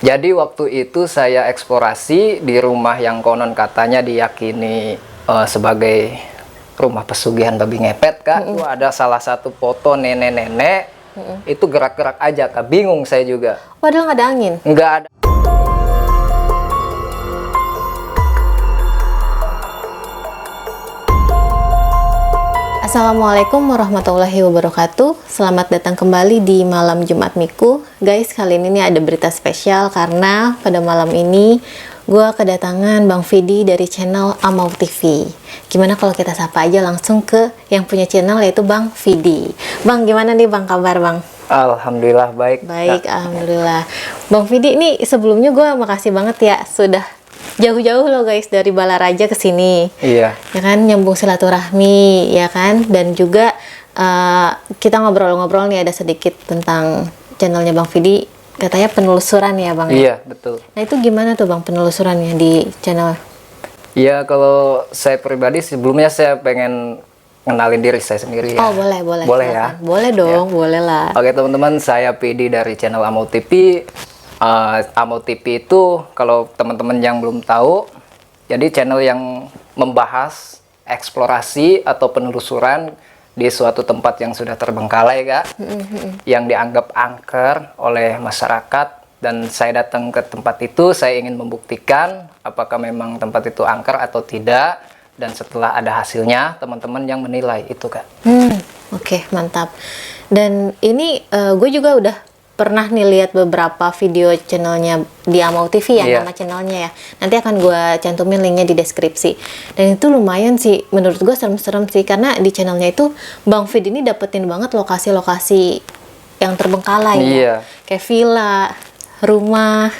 Jadi waktu itu saya eksplorasi di rumah yang konon katanya diyakini sebagai rumah pesugihan babi ngepet, Kak. Itu ada salah satu foto nenek-nenek, itu gerak-gerak aja, Kak. Bingung saya juga. Padahal nggak ada angin. Nggak ada. Assalamualaikum warahmatullahi wabarakatuh. Selamat datang kembali di Malam Jumat Miku. Guys, kali ini ada berita spesial karena pada malam ini gue kedatangan Bang Vidi dari channel Amau TV. Gimana kalau kita sapa aja langsung ke yang punya channel, yaitu Bang Vidi. Bang, gimana nih Bang kabar Bang? Alhamdulillah baik. Baik, alhamdulillah. Bang Vidi, ini sebelumnya gue makasih banget ya sudah jauh-jauh loh guys dari Balaraja ke sini. Iya. Ya kan, nyambung silaturahmi ya kan, dan juga kita ngobrol-ngobrol nih ada sedikit tentang channelnya Bang Vidi, katanya penelusuran ya Bang. Iya, betul. Nah itu gimana tuh Bang penelusurannya di channel? Iya, kalau saya pribadi sebelumnya saya pengen kenalin diri saya sendiri ya. Oh boleh. Boleh ya? Boleh dong, boleh lah. Oke teman-teman, saya Vidi dari channel Amau TV. Amau TV itu kalau teman-teman yang belum tahu, jadi channel yang membahas eksplorasi atau penelusuran di suatu tempat yang sudah terbengkalai, Kak, yang dianggap angker oleh masyarakat. Dan saya datang ke tempat itu, saya ingin membuktikan apakah memang tempat itu angker atau tidak. Dan setelah ada hasilnya, teman-teman yang menilai itu, Kak. Oke, mantap. Dan ini gue juga udah pernah nih lihat beberapa video channelnya di Amau TV ya, nama channelnya ya. Nanti akan gue cantumin linknya di deskripsi. Dan itu lumayan sih, menurut gue serem-serem sih, karena di channelnya itu Bang Vid ini dapetin banget lokasi-lokasi yang terbengkalai ya. Kayak villa, rumah,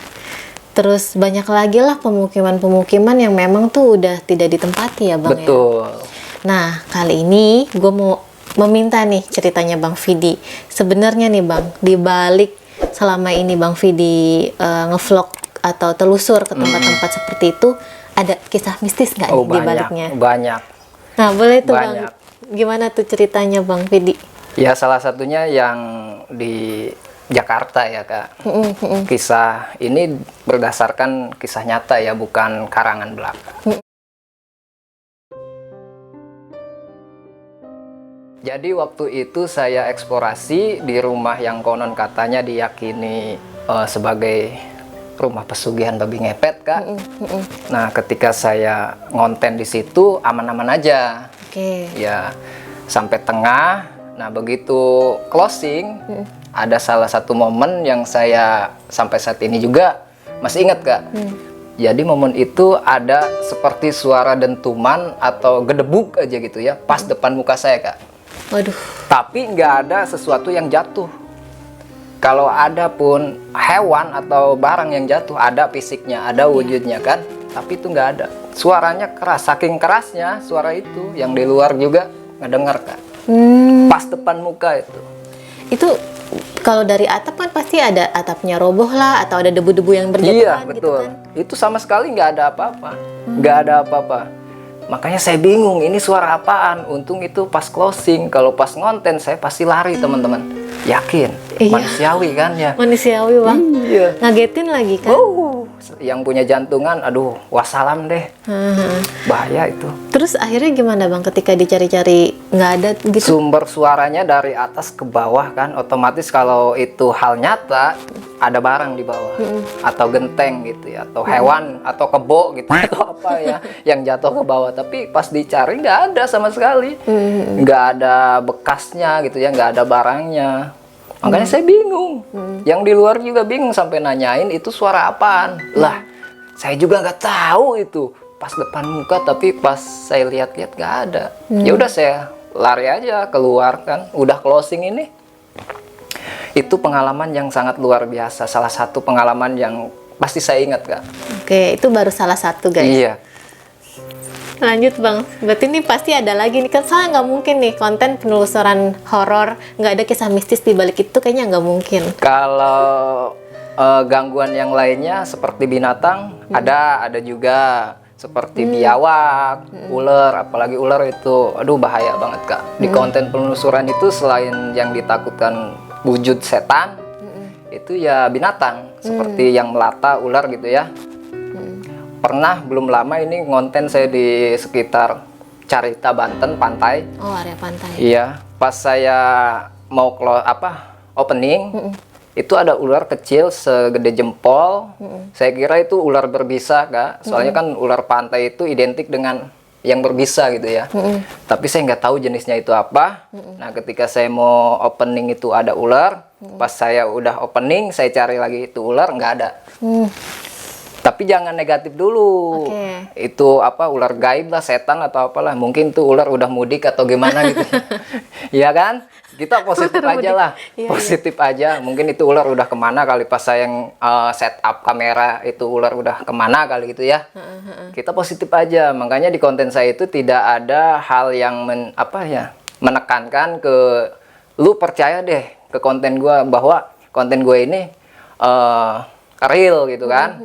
terus banyak lagi lah pemukiman-pemukiman yang memang tuh udah tidak ditempati ya Bang. Betul. Ya. Nah, kali ini gue mau meminta nih ceritanya Bang Vidi. Sebenarnya nih Bang, di balik selama ini Bang Vidi ngevlog atau telusur ke tempat-tempat seperti itu, ada kisah mistis nggak di baliknya? Banyak. Nah, boleh tuh Bang. Gimana tuh ceritanya Bang Vidi? Ya, salah satunya yang di Jakarta ya, Kak. Kisah ini berdasarkan kisah nyata ya, bukan karangan belaka. Jadi waktu itu saya eksplorasi di rumah yang konon katanya diyakini sebagai rumah pesugihan babi ngepet, Kak. Nah, ketika saya ngonten di situ aman-aman aja. Ya, sampai tengah. Nah, begitu closing, ada salah satu momen yang saya sampai saat ini juga masih ingat, Kak. Jadi momen itu ada seperti suara dentuman atau gedebuk aja gitu ya, pas depan muka saya, Kak. Waduh. Tapi nggak ada sesuatu yang jatuh. Kalau ada pun hewan atau barang yang jatuh, ada fisiknya, ada wujudnya kan. Tapi itu nggak ada. Suaranya keras, saking kerasnya suara itu, yang di luar juga ngedengar, Kak. Pas depan muka itu. Itu kalau dari atap kan pasti ada atapnya roboh lah, atau ada debu-debu yang berjatuhan. Iya, betul. Gitu kan? Itu sama sekali nggak ada apa-apa. Nggak ada apa-apa. Makanya saya bingung, ini suara apaan? Untung itu pas closing. Kalau pas ngonten saya pasti lari, teman-teman. Yakin? Manusiawi kan ya? Manusiawi Bang. Iya. Ngagetin lagi kan? Yang punya jantungan, aduh, wassalam deh. Bahaya itu. Terus akhirnya gimana Bang ketika dicari-cari nggak ada gitu? Sumber suaranya dari atas ke bawah kan, otomatis kalau itu hal nyata, ada barang di bawah. Atau genteng gitu ya, atau hewan, atau kebo gitu, atau apa ya, yang jatuh ke bawah. Tapi pas dicari nggak ada sama sekali. Nggak ada bekasnya gitu ya, nggak ada barangnya. Makanya saya bingung. Yang di luar juga bingung, sampai nanyain itu suara apaan. Lah, saya juga nggak tahu itu. Pas depan muka, tapi pas saya lihat-lihat nggak ada. Ya udah saya lari aja keluar kan. Udah closing ini. Itu pengalaman yang sangat luar biasa. Salah satu pengalaman yang pasti saya ingat, Kak. Oke, itu baru salah satu guys. Iya. Lanjut Bang, berarti ini pasti ada lagi nih kan, soalnya nggak mungkin nih konten penelusuran horor nggak ada kisah mistis di balik itu, kayaknya nggak mungkin. Kalau gangguan yang lainnya seperti binatang ada juga, seperti biawak, ular, apalagi ular itu, aduh bahaya banget Kak. Di konten penelusuran itu selain yang ditakutkan wujud setan, itu ya binatang seperti yang melata, ular gitu ya. Pernah belum lama ini ngonten saya di sekitar Carita, Banten, pantai. Oh, area pantai. Iya, pas saya mau opening, itu ada ular kecil segede jempol. Saya kira itu ular berbisa, Kak. Soalnya kan ular pantai itu identik dengan yang berbisa gitu ya. Tapi saya nggak tahu jenisnya itu apa. Nah, ketika saya mau opening itu ada ular. Pas saya udah opening, saya cari lagi itu ular, nggak ada. Tapi jangan negatif dulu. Oke. Itu ular gaib lah, setan atau apalah. Mungkin tuh ular udah mudik atau gimana gitu. Iya kan? Kita positif Ular aja mudik. lah. Iya, Positif aja. Mungkin itu ular udah kemana kali pas saya yang setup kamera itu ular udah kemana kali gitu ya. Kita positif aja. Makanya di konten saya itu tidak ada hal yang menekankan ke lu percaya deh ke konten gua bahwa konten gue ini real gitu kan.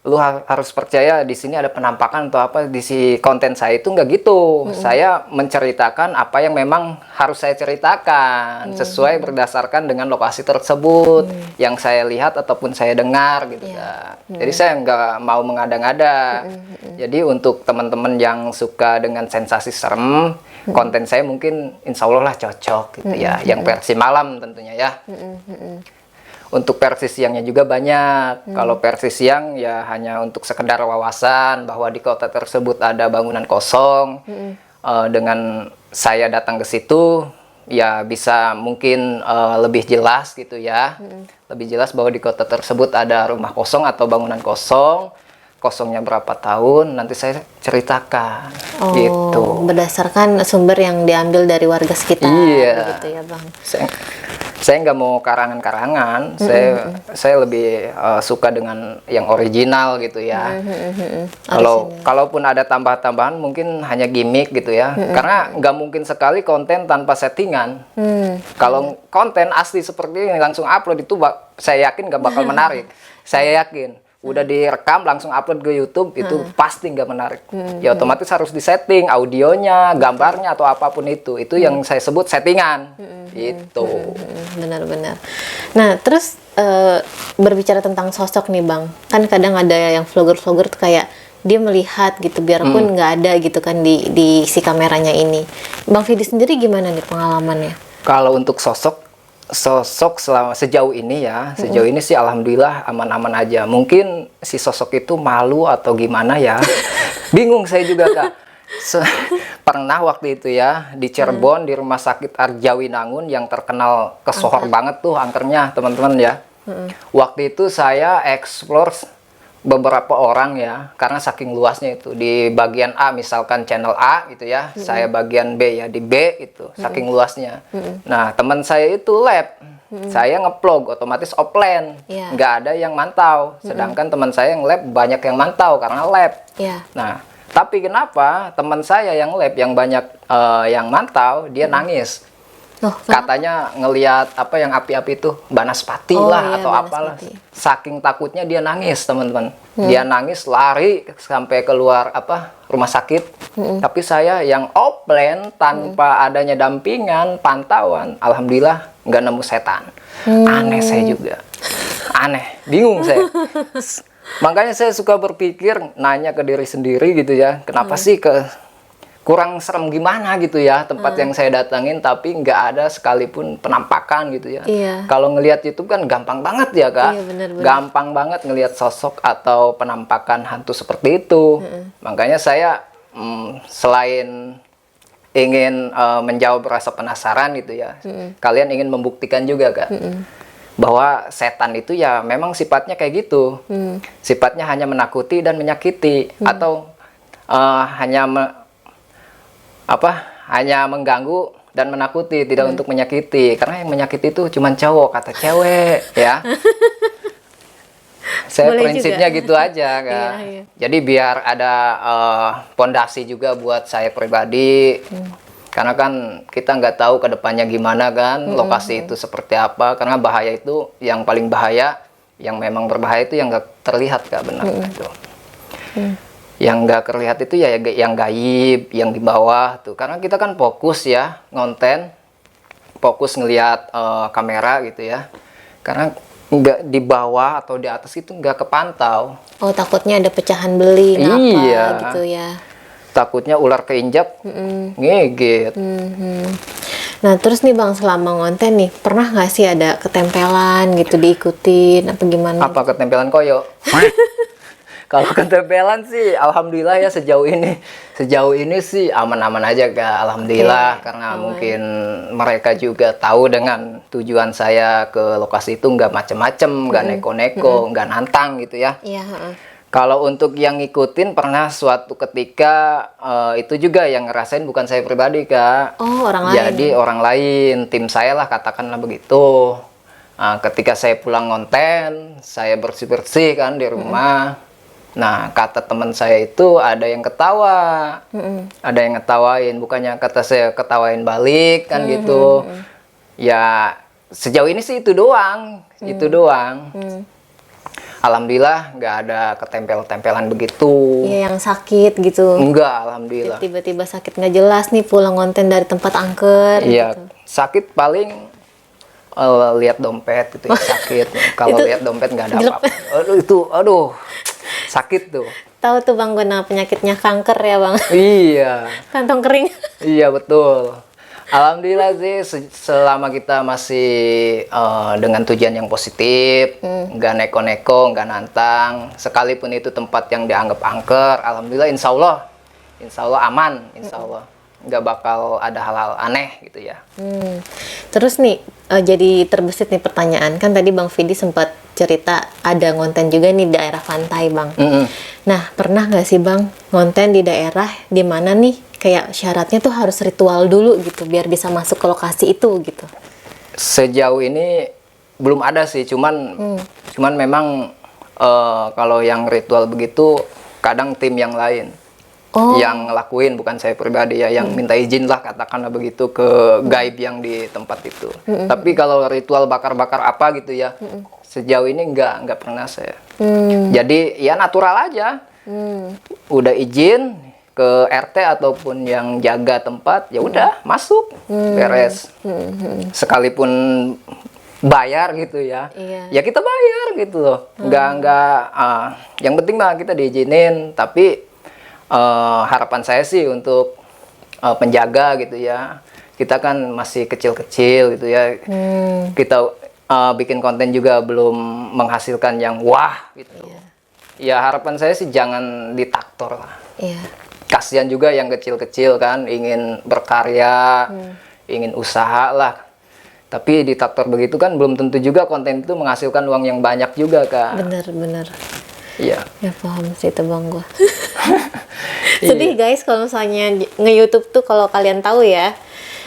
Lu harus percaya di sini ada penampakan atau apa di si konten saya itu nggak gitu. Saya menceritakan apa yang memang harus saya ceritakan sesuai berdasarkan dengan lokasi tersebut yang saya lihat ataupun saya dengar gitu kan. Jadi saya nggak mau mengada-ngada. Jadi untuk teman-teman yang suka dengan sensasi serem, konten saya mungkin insya Allah lah cocok gitu ya. Yang versi malam tentunya ya. Untuk versi siangnya juga banyak. Kalau versi siang ya hanya untuk sekedar wawasan bahwa di kota tersebut ada bangunan kosong. Dengan saya datang ke situ ya bisa mungkin lebih jelas gitu ya. Lebih jelas bahwa di kota tersebut ada rumah kosong atau bangunan kosong. Kosongnya berapa tahun nanti saya ceritakan. Gitu. Berdasarkan sumber yang diambil dari warga sekitar. Iya. Gitu ya, Bang. Saya nggak mau karangan-karangan. Saya lebih suka dengan yang original gitu ya. Kalaupun ada tambah-tambahan mungkin hanya gimmick gitu ya. Karena nggak mungkin sekali konten tanpa settingan. Kalau konten asli seperti ini langsung upload itu saya yakin nggak bakal menarik. Saya yakin. Udah direkam langsung upload ke YouTube itu pasti nggak menarik. Ya otomatis harus disetting audionya, gambarnya atau apapun itu. Itu yang saya sebut settingan. Itu. Benar-benar. Nah, terus berbicara tentang sosok nih, Bang. Kan kadang ada yang vlogger-vlogger tuh kayak dia melihat gitu biarpun nggak ada gitu kan di si kameranya ini. Bang Vidi sendiri gimana nih pengalamannya? Kalau untuk sosok sejauh ini ya, sejauh ini sih alhamdulillah aman-aman aja. Mungkin si sosok itu malu atau gimana ya. Bingung saya juga, Kak. Pernah waktu itu ya di Cirebon di Rumah Sakit Arjawinangun yang terkenal kesohor banget tuh angkernya, teman-teman ya. Waktu itu saya explore beberapa orang ya, karena saking luasnya itu di bagian A misalkan channel A gitu ya, saya bagian B ya di B itu saking luasnya. Nah teman saya itu lab, saya ngeplog otomatis offline, nggak ada yang mantau, sedangkan teman saya yang lab banyak yang mantau karena lab. Nah tapi kenapa teman saya yang lab yang banyak yang mantau dia nangis. Katanya ngelihat yang api-api itu banaspati atau apalah. Saking takutnya dia nangis, teman-teman. Dia nangis lari sampai keluar rumah sakit. Tapi saya yang offline tanpa adanya dampingan, pantauan, alhamdulillah nggak nemu setan. Aneh saya juga. Aneh, bingung saya. Makanya saya suka berpikir nanya ke diri sendiri gitu ya. Kenapa sih kurang serem gimana gitu ya tempat yang saya datangin tapi nggak ada sekalipun penampakan gitu ya. Kalau ngelihat YouTube kan gampang banget ya, Kak. Gampang banget ngelihat sosok atau penampakan hantu seperti itu. Makanya saya selain ingin menjawab rasa penasaran gitu ya, kalian ingin membuktikan juga, Kak, bahwa setan itu ya memang sifatnya kayak gitu. Sifatnya hanya menakuti dan menyakiti atau hanya mengganggu dan menakuti, tidak untuk menyakiti. Karena yang menyakiti itu cuma cowok, kata cewek, ya. Saya Boleh prinsipnya juga. gitu aja, Kak. Jadi biar ada pondasi juga buat saya pribadi. Karena kan kita nggak tahu ke depannya gimana kan, lokasi itu seperti apa. Karena bahaya itu, yang paling bahaya, yang memang berbahaya itu yang nggak terlihat, Kak, benar itu. Yang nggak terlihat itu ya yang gaib, yang di bawah tuh. Karena kita kan fokus ya ngonten, fokus ngelihat kamera gitu ya. Karena nggak di bawah atau di atas itu nggak kepantau. Oh, takutnya ada pecahan beling Iya. apa gitu ya. Takutnya ular keinjak, ngegit. Nah, terus nih Bang, selama ngonten nih, pernah nggak sih ada ketempelan gitu diikutin apa gimana? Apa ketempelan koyo? Kalau ketempelan sih, alhamdulillah ya sejauh ini sih aman-aman aja Kak. Alhamdulillah, karena mungkin mereka juga tahu dengan tujuan saya ke lokasi itu nggak macem-macem, nggak neko-neko, nggak nantang gitu ya. Iya, heeh. Kalau untuk yang ngikutin pernah suatu ketika itu juga yang ngerasain bukan saya pribadi Kak. Oh, orang lain. Jadi orang lain, tim saya lah katakanlah begitu. Ketika saya pulang ngonten, saya bersih-bersih kan di rumah. Nah, kata teman saya itu ada yang ketawa. Ada yang ngetawain, bukannya kata saya ketawain balik kan gitu. Ya, sejauh ini sih itu doang. Itu doang. Alhamdulillah nggak ada ketempel-tempelan begitu. Iya, yang sakit gitu. Enggak, alhamdulillah. Tiba-tiba sakit nggak jelas nih pulang ngonten dari tempat angker. Iya, gitu. sakit paling lihat dompet gitu ya, sakit. Kalau lihat dompet nggak ada apa-apa. Aduh, sakit tuh. Tahu tuh Bang, gue nama penyakitnya kanker ya Bang. Iya, Kantong kering. iya betul. Alhamdulillah sih selama kita masih dengan tujuan yang positif, nggak neko-neko, nggak nantang, sekalipun itu tempat yang dianggap angker, alhamdulillah insya Allah aman, insya Allah nggak bakal ada hal-hal aneh gitu ya. Terus nih, jadi terbesit nih pertanyaan, kan tadi Bang Vidi sempat cerita ada ngonten juga nih daerah pantai Bang. Nah, pernah nggak sih Bang ngonten di daerah di mana nih kayak syaratnya tuh harus ritual dulu gitu biar bisa masuk ke lokasi itu gitu? Sejauh ini belum ada sih, cuman memang kalau yang ritual begitu kadang tim yang lain yang ngelakuin, bukan saya pribadi ya, yang minta izin lah katakanlah begitu ke gaib yang di tempat itu. Tapi kalau ritual bakar-bakar apa gitu ya, sejauh ini nggak pernah saya. Jadi ya natural aja. Udah izin ke RT ataupun yang jaga tempat, ya udah masuk, beres. Sekalipun bayar gitu ya, ya kita bayar gitu loh. Nggak, yang penting mah kita diizinin. Tapi harapan saya sih untuk penjaga gitu ya, kita kan masih kecil-kecil gitu ya. Kita bikin konten juga belum menghasilkan yang wah gitu. Ya harapan saya sih jangan ditaktor lah. Kasihan juga yang kecil-kecil kan, ingin berkarya, ingin usaha lah. Tapi ditaktor begitu kan belum tentu juga konten itu menghasilkan uang yang banyak juga Kak. Bener. Iya. Ya paham sih itu Bang gua. Sedih guys kalau misalnya nge-YouTube tuh, kalau kalian tahu ya.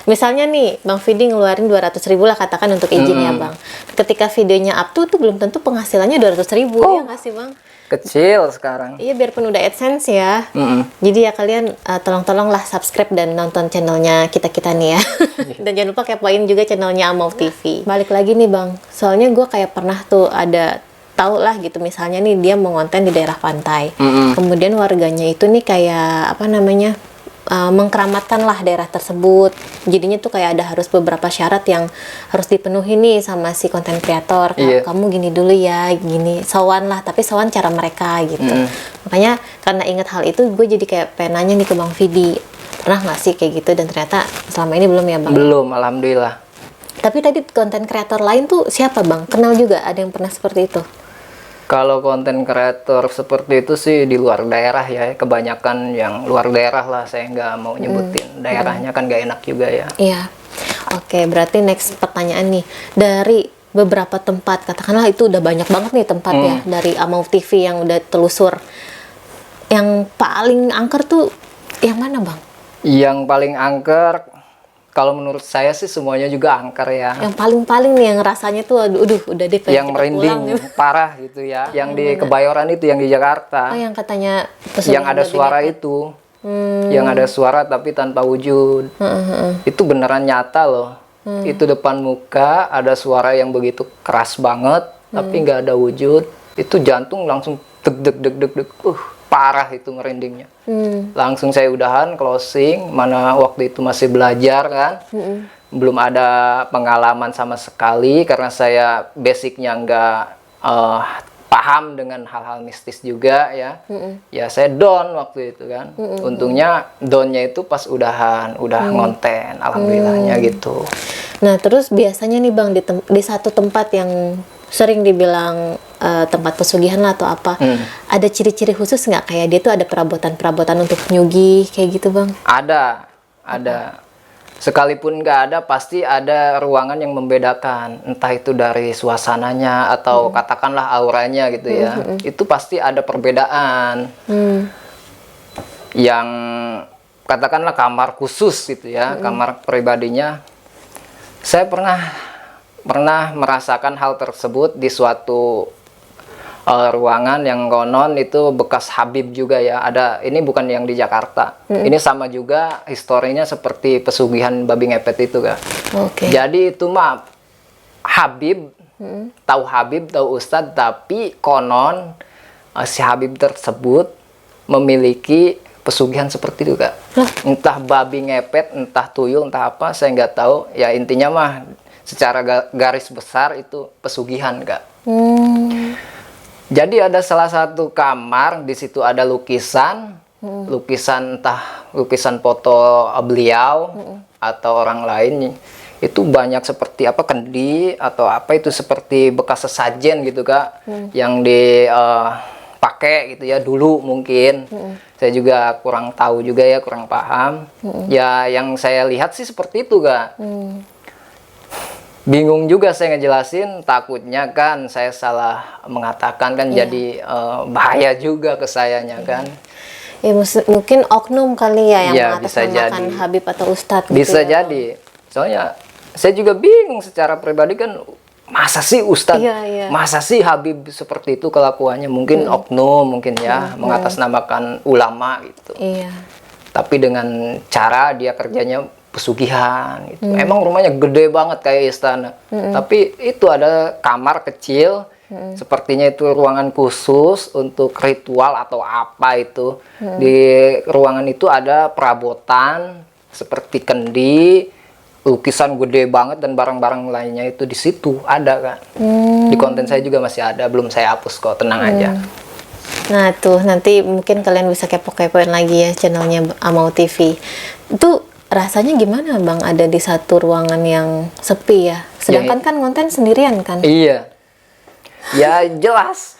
Misalnya nih Bang Vidi ngeluarin 200.000 lah katakan untuk izin ya Bang. Ketika videonya up tuh belum tentu penghasilannya 200.000 ya nggak sih Bang? Kecil sekarang. Iya, biarpun udah AdSense ya. Jadi ya kalian tolong-tolonglah subscribe dan nonton channelnya kita nih ya. Dan jangan lupa kepoin juga channelnya Amau TV. Balik lagi nih Bang, soalnya gue kayak pernah tuh ada tahu lah gitu, misalnya nih dia mau ngonten di daerah pantai. Kemudian warganya itu nih kayak apa namanya, mengkeramatkan lah daerah tersebut. Jadinya tuh kayak ada harus beberapa syarat yang harus dipenuhi nih sama si konten kreator. Kamu gini dulu ya, gini sowan lah, tapi sowan cara mereka gitu. Makanya karena ingat hal itu, gue jadi kayak pengen nanya nih ke Bang Vidi, pernah nggak sih kayak gitu? Dan ternyata selama ini belum ya Bang? Belum, alhamdulillah. Tapi tadi konten kreator lain tuh siapa Bang? Kenal juga ada yang pernah seperti itu? Kalau konten kreator seperti itu sih di luar daerah ya, kebanyakan yang luar daerah lah, saya nggak mau nyebutin daerahnya kan nggak enak juga ya. Iya. Oke, berarti next pertanyaan nih, dari beberapa tempat, katakanlah itu udah banyak banget nih tempat ya dari Amau TV yang udah telusur, yang paling angker tuh yang mana Bang? Yang paling angker, kalau menurut saya sih semuanya juga angker ya. Yang paling nih yang rasanya tuh aduh udah deh pengen Yang kita merinding pulang, gitu. parah gitu ya. Yang di Kebayoran itu, yang di Jakarta. Oh, yang katanya yang ada suara itu. Yang ada suara tapi tanpa wujud. Itu beneran nyata loh. Itu depan muka ada suara yang begitu keras banget tapi nggak ada wujud. Itu jantung langsung deg deg deg deg. Parah itu ngerindingnya. Langsung saya udahan, closing, mana waktu itu masih belajar kan. belum ada pengalaman sama sekali karena saya basicnya nggak paham dengan hal-hal mistis juga ya. Ya saya down waktu itu kan. Untungnya downnya itu pas udah ngonten, alhamdulillahnya gitu. Nah, terus biasanya nih Bang di satu tempat yang sering dibilang tempat pesugihan lah atau apa, ada ciri-ciri khusus nggak kayak dia tuh ada perabotan-perabotan untuk nyugi kayak gitu Bang? Ada. Sekalipun nggak ada, pasti ada ruangan yang membedakan. Entah itu dari suasananya atau katakanlah auranya gitu ya. Itu pasti ada perbedaan. Yang katakanlah kamar khusus gitu ya, kamar pribadinya. Saya pernah merasakan hal tersebut di suatu ruangan yang konon itu bekas Habib juga ya. Ini bukan yang di Jakarta. Ini sama juga historinya seperti pesugihan babi ngepet itu kan. Jadi itu mah Habib, tahu Ustadz, tapi konon si Habib tersebut memiliki pesugihan seperti itu Kak. Entah babi ngepet, entah tuyul, entah apa, saya nggak tahu. Ya intinya mah secara garis besar itu pesugihan Kak. Jadi ada salah satu kamar, di situ ada lukisan, entah lukisan foto beliau atau orang lain. Itu banyak seperti apa kendi atau apa itu seperti bekas sesajen gitu Kak, yang dipakai gitu ya dulu mungkin. Saya juga kurang tahu juga ya, kurang paham. Ya yang saya lihat sih seperti itu Kak. Bingung juga saya ngejelasin, takutnya kan saya salah mengatakan kan jadi bahaya juga ke sayanya kan. Ya mungkin oknum kali ya yang mengatasnamakan Habib atau Ustadz gitu. Bisa jadi. Soalnya saya juga bingung secara pribadi kan, masa sih Ustadz, masa sih Habib seperti itu kelakuannya. Mungkin oknum mungkin ya, mengatasnamakan ulama gitu. Tapi dengan cara dia kerjanya pesugihan gitu. Emang rumahnya gede banget kayak istana. Tapi itu ada kamar kecil, sepertinya itu ruangan khusus untuk ritual atau apa itu. Di ruangan itu ada perabotan seperti kendi, lukisan gede banget dan barang-barang lainnya itu di situ ada kan. Di konten saya juga masih ada, belum saya hapus kok, tenang aja. Nah tuh nanti mungkin kalian bisa kepo-kepoin lagi ya channelnya Amau TV. Itu rasanya gimana Bang ada di satu ruangan yang sepi ya? Sedangkan kan konten sendirian kan? Iya. Ya jelas.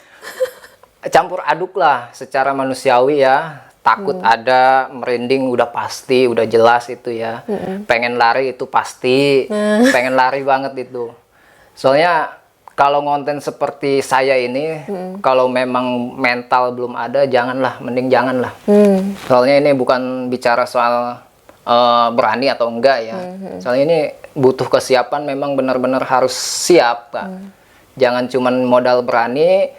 Campur aduk lah secara manusiawi ya. Takut ada, merinding udah pasti, udah jelas itu ya. Pengen lari itu pasti. Pengen lari banget itu. Soalnya kalau ngonten seperti saya ini, kalau memang mental belum ada, janganlah, mending janganlah. Soalnya ini bukan bicara soal berani atau enggak ya. Soalnya ini butuh kesiapan, memang benar-benar harus siap Kak. Jangan cuman modal berani,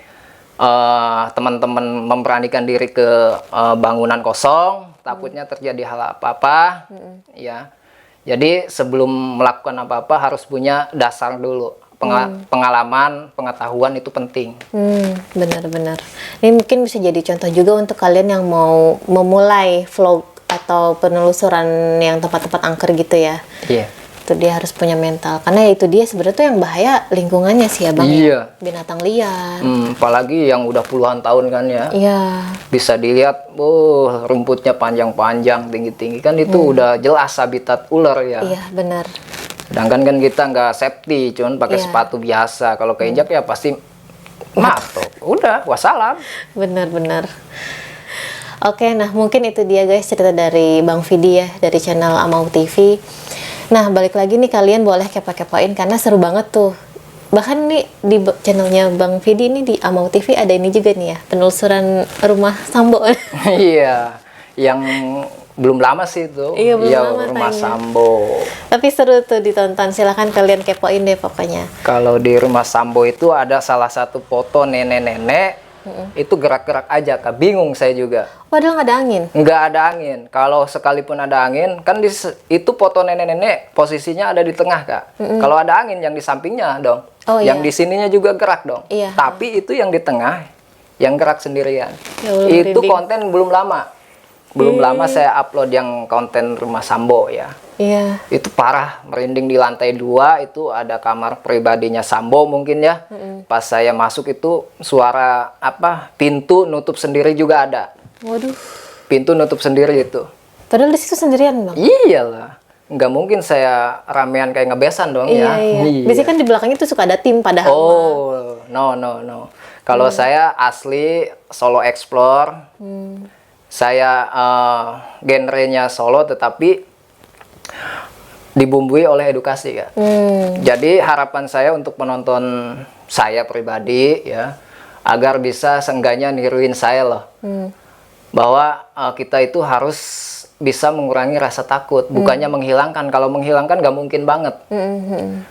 teman-teman memberanikan diri ke bangunan kosong, takutnya terjadi hal apa-apa ya. Jadi sebelum melakukan apa-apa harus punya dasar dulu. Pengalaman, pengetahuan itu penting. Benar-benar. Ini mungkin bisa jadi contoh juga untuk kalian yang mau memulai vlog atau penelusuran yang tempat-tempat angker gitu ya. Itu dia harus punya mental, karena itu dia sebenarnya tuh yang bahaya lingkungannya sih ya Bang. Binatang liar. Apalagi yang udah puluhan tahun kan ya. Bisa dilihat, rumputnya panjang-panjang, tinggi-tinggi kan itu udah jelas habitat ular ya. Iya benar. Sedangkan kan kita nggak safety, cuman pakai sepatu biasa. Kalau keinjak ya pasti matok. Udah, wassalam. Benar-benar. Oke, nah mungkin itu dia guys cerita dari Bang Vidi ya, dari channel Amau TV. Nah balik lagi nih, kalian boleh kepo-kepoin karena seru banget tuh. Bahkan nih di channelnya Bang Vidi ini di Amau TV ada ini juga nih ya, penelusuran rumah Sambo. Iya, yang belum lama sih itu. Iya, belum lama rumah Sambo. Tapi seru tuh ditonton, silahkan kalian kepoin deh pokoknya. Kalau di rumah Sambo itu ada salah satu foto nenek-nenek, itu gerak-gerak aja Kak, bingung saya juga. Padahal nggak ada angin? Nggak ada angin. Kalau sekalipun ada angin, kan itu foto nenek-nenek posisinya ada di tengah Kak. Kalau ada angin yang di sampingnya dong. Yang di sininya juga gerak dong. Tapi itu yang di tengah, yang gerak sendirian. Itu konten belum lama. Belum lama saya upload yang konten rumah Sambo ya. Iya. Itu parah, merinding di lantai 2 itu ada kamar pribadinya Sambo mungkin ya. Pas saya masuk itu suara apa? Pintu nutup sendiri juga ada. Waduh. Pintu nutup sendiri itu. Padahal di situ sendirian, Bang. Iyalah. Nggak mungkin saya ramean kayak ngebesan dong ya. Iya. Biasanya kan di belakangnya tuh suka ada tim padahal. Oh, no. Kalau saya asli solo explore. Saya genrenya solo tetapi dibumbui oleh edukasi ya. Jadi harapan saya untuk penonton saya pribadi ya, agar bisa seenggaknya niruin saya loh. Bahwa kita itu harus bisa mengurangi rasa takut, bukannya menghilangkan. Kalau menghilangkan nggak mungkin banget.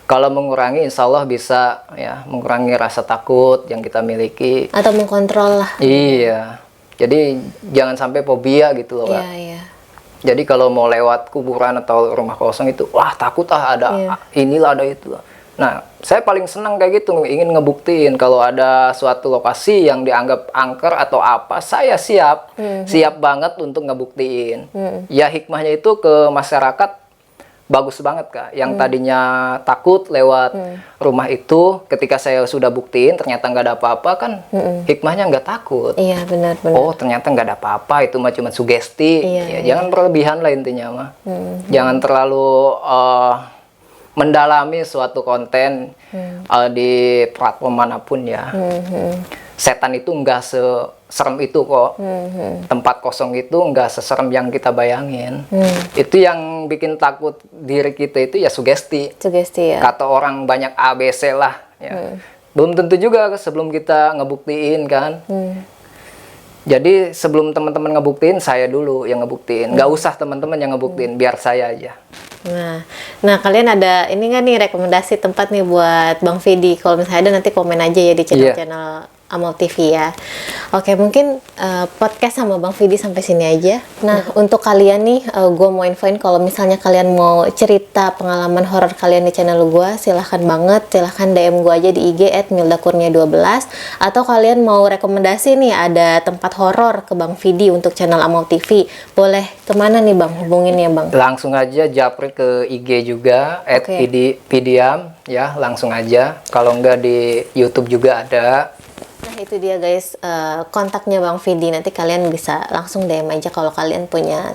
Kalau mengurangi, insya Allah bisa ya mengurangi rasa takut yang kita miliki. Atau mengkontrol lah. Iya. Jadi jangan sampai fobia gitu loh, Kak. Iya. Jadi kalau mau lewat kuburan atau rumah kosong itu, wah takut ada inilah ada itu. Nah, saya paling senang kayak gitu, ingin ngebuktiin kalau ada suatu lokasi yang dianggap angker atau apa, saya siap banget untuk ngebuktiin. Ya hikmahnya itu ke masyarakat bagus banget, Kak. Yang tadinya takut lewat rumah itu, ketika saya sudah buktiin ternyata nggak ada apa-apa kan, hikmahnya nggak takut. Iya, benar. Oh, ternyata nggak ada apa-apa, itu mah cuma sugesti. Jangan berlebihan lah intinya mah. Jangan terlalu mendalami suatu konten di platform manapun ya. Setan itu nggak seserem itu kok. Tempat kosong itu nggak seserem yang kita bayangin. Itu yang bikin takut diri kita itu ya sugesti. Sugesti ya. Kata orang banyak ABC lah. Ya. Belum tentu juga sebelum kita ngebuktiin kan. Jadi sebelum teman-teman ngebuktiin, saya dulu yang ngebuktiin. Nggak usah teman-teman yang ngebuktiin, biar saya aja. Nah kalian ada ini nggak nih rekomendasi tempat nih buat Bang Vidi? Kalau misalnya ada nanti komen aja ya di channel Amal TV ya. Oke, mungkin podcast sama Bang Vidi sampai sini aja. Nah, untuk kalian nih, gue mau infoin kalau misalnya kalian mau cerita pengalaman horor kalian di channel gue, silahkan banget, silahkan DM gue aja di IG @mildakurnia12. Atau kalian mau rekomendasi nih, ada tempat horor ke Bang Vidi untuk channel Amal TV, boleh kemana nih Bang? Hubungin ya Bang. Langsung aja japri ke IG juga, @vidiam ya, langsung aja. Kalau enggak di YouTube juga ada. Nah itu dia guys, kontaknya Bang Vidi, nanti kalian bisa langsung DM aja kalau kalian punya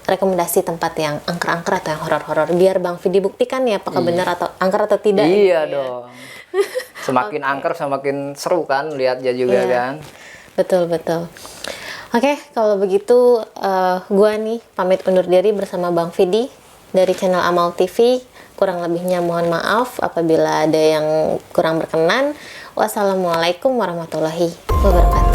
rekomendasi tempat yang angker-angker atau yang horor-horor, biar Bang Vidi buktikan ya apakah benar atau angker atau tidak. Iya dong. Semakin angker semakin seru kan lihatnya juga kan. Betul. Oke, kalau begitu gua nih pamit undur diri bersama Bang Vidi dari channel Amal TV. Kurang lebihnya mohon maaf apabila ada yang kurang berkenan. Wassalamualaikum warahmatullahi wabarakatuh.